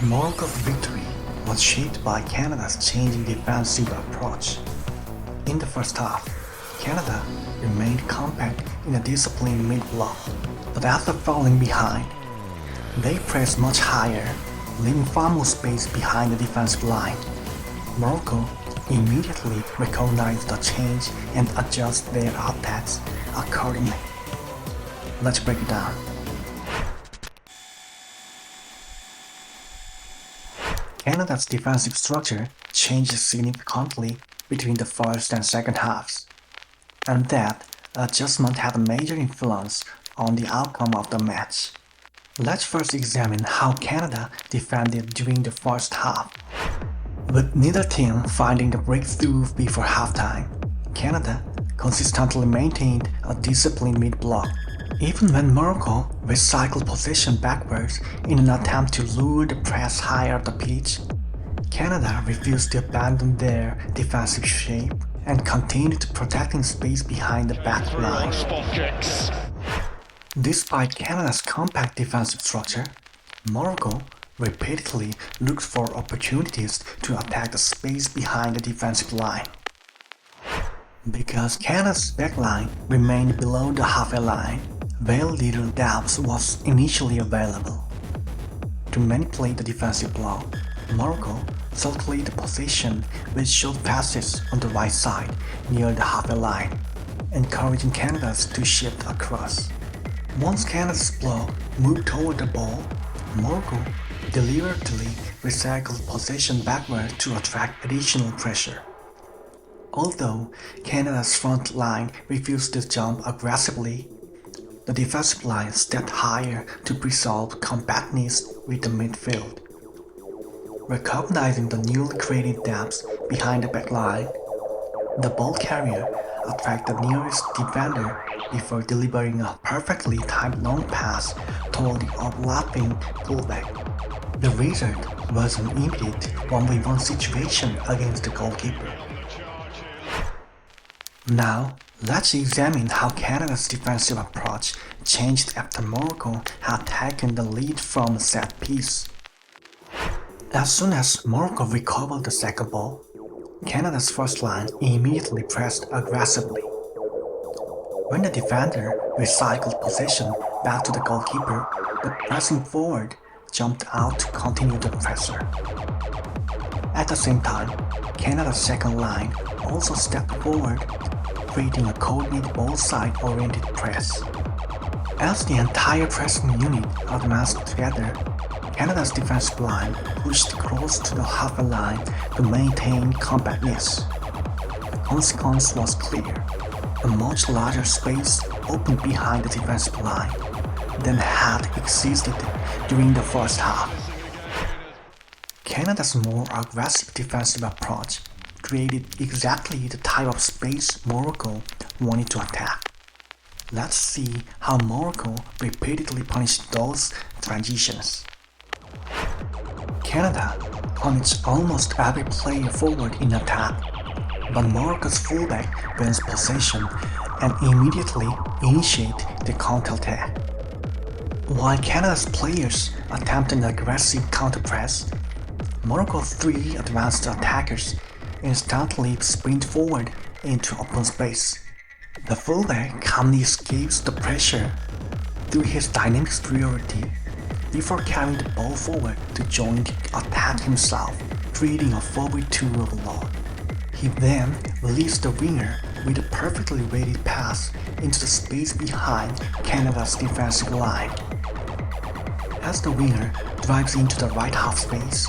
Morocco's victory was shaped by Canada's changing defensive approach. In the first half, Canada remained compact in a disciplined mid-block, but after falling behind, they pressed much higher, leaving far more space behind the defensive line. Morocco immediately recognized the change and adjusted their attacks accordingly. Let's break it down. Canada's defensive structure changed significantly between the first and second halves, and that adjustment had a major influence on the outcome of the match. Let's first examine how Canada defended during the first half. With neither team finding the breakthrough before halftime, Canada consistently maintained a disciplined mid-block. Even when Morocco recycled possession backwards in an attempt to lure the press higher up the pitch, Canada refused to abandon their defensive shape and continued protecting space behind the back line. Despite Canada's compact defensive structure, Morocco repeatedly looked for opportunities to attack the space behind the defensive line. Because Canada's backline remained below the halfway line, very little depth was initially available. To manipulate the defensive block, Morocco circulated the possession with short passes on the right side near the halfway line, encouraging Canada to shift across. Once Canada's block moved toward the ball, Morocco deliberately recycled possession backward to attract additional pressure. Although Canada's front line refused to jump aggressively, the defensive line stepped higher to preserve compactness with the midfield. Recognizing the newly created depth behind the back line, the ball carrier attracted the nearest defender before delivering a perfectly timed long pass toward the overlapping fullback. The result was an immediate 1v1 situation against the goalkeeper. Now, let's examine how Canada's defensive approach changed after Morocco had taken the lead from a set piece. As soon as Morocco recovered the second ball, Canada's first line immediately pressed aggressively. When the defender recycled possession back to the goalkeeper, the pressing forward jumped out to continue the pressure. At the same time, Canada's second line also stepped forward, creating a coordinated ball-side-oriented press. As the entire pressing unit advanced together, Canada's defensive line pushed close to the halfway line to maintain compactness. The consequence was clear. A much larger space opened behind the defensive line than had existed during the first half. Canada's more aggressive defensive approach created exactly the type of space Morocco wanted to attack. Let's see how Morocco repeatedly punished those transitions. Canada punished almost every player forward in attack, but Morocco's fullback wins possession and immediately initiate the counterattack. While Canada's players attempted an aggressive counter-press, Morocco's three advanced attackers instantly sprint forward into open space. The fullback calmly escapes the pressure through his dynamic superiority before carrying the ball forward to join the attack himself, creating a 4v2 overload. He then releases the winger with a perfectly weighted pass into the space behind Canada's defensive line. As the winger drives into the right half space,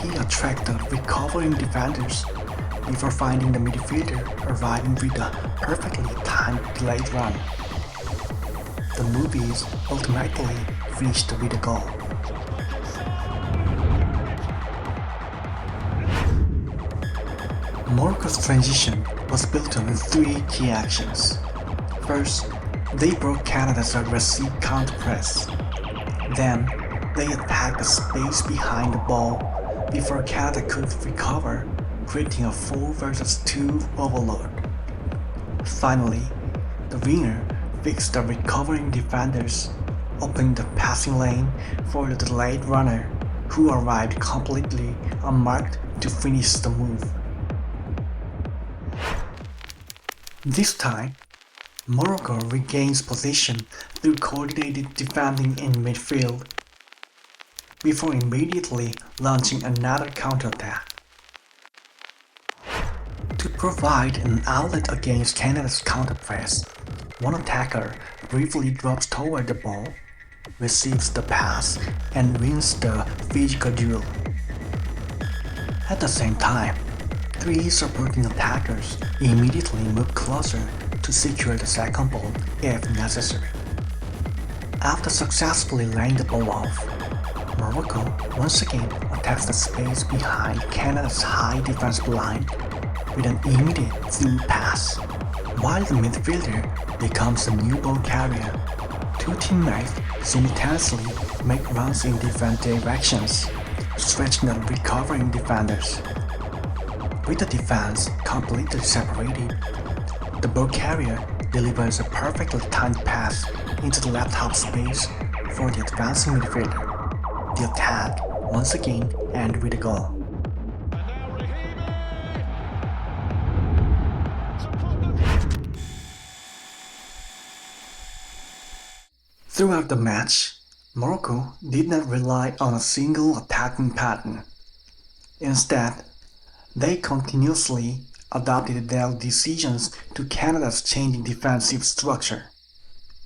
he attracts the recovering defenders before finding the midfielder arriving with a perfectly timed delayed run. The movies ultimately reached with a goal. Morocco's transition was built on three key actions. First, they broke Canada's aggressive counter-press. Then, they attacked the space behind the ball before Canada could recover, creating a 4 versus 2 overload. Finally, the winger fixed the recovering defenders, opening the passing lane for the delayed runner, who arrived completely unmarked to finish the move. This time, Morocco regains possession through coordinated defending in midfield, before immediately launching another counterattack. To provide an outlet against Canada's counterpress, one attacker briefly drops toward the ball, receives the pass, and wins the physical duel. At the same time, three supporting attackers immediately move closer to secure the second ball if necessary. After successfully laying the ball off, Morocco once again attacks the space behind Canada's high defensive line with an immediate through pass. While the midfielder becomes the new ball carrier, two teammates simultaneously make runs in different directions, stretching the recovering defenders. With the defense completely separated, the ball carrier delivers a perfectly timed pass into the left half space for the advancing midfielder. The attack once again ends with a goal. Throughout the match, Morocco did not rely on a single attacking pattern. Instead, they continuously adapted their decisions to Canada's changing defensive structure.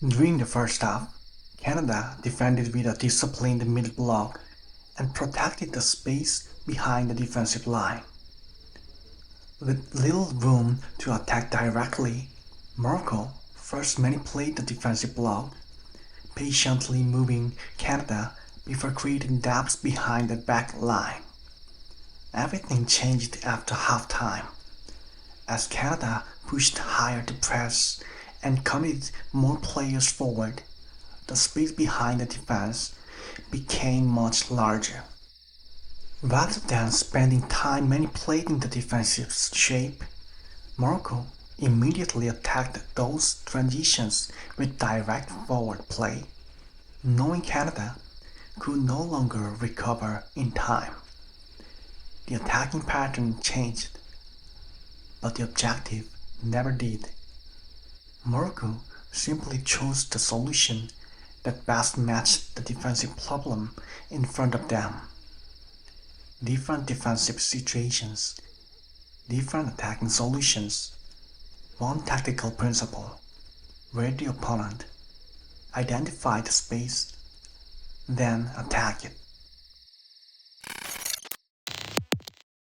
During the first half, Canada defended with a disciplined middle block and protected the space behind the defensive line. With little room to attack directly, Morocco first manipulated the defensive block, patiently moving Canada before creating gaps behind the back line. Everything changed after halftime, as Canada pushed higher to press and committed more players forward. The space behind the defense became much larger. Rather than spending time manipulating the defensive shape, Morocco immediately attacked those transitions with direct forward play, knowing Canada could no longer recover in time. The attacking pattern changed, but the objective never did. Morocco simply chose the solution that best matched the defensive problem in front of them. Different defensive situations, different attacking solutions, one tactical principle: read the opponent, identify the space, then attack it.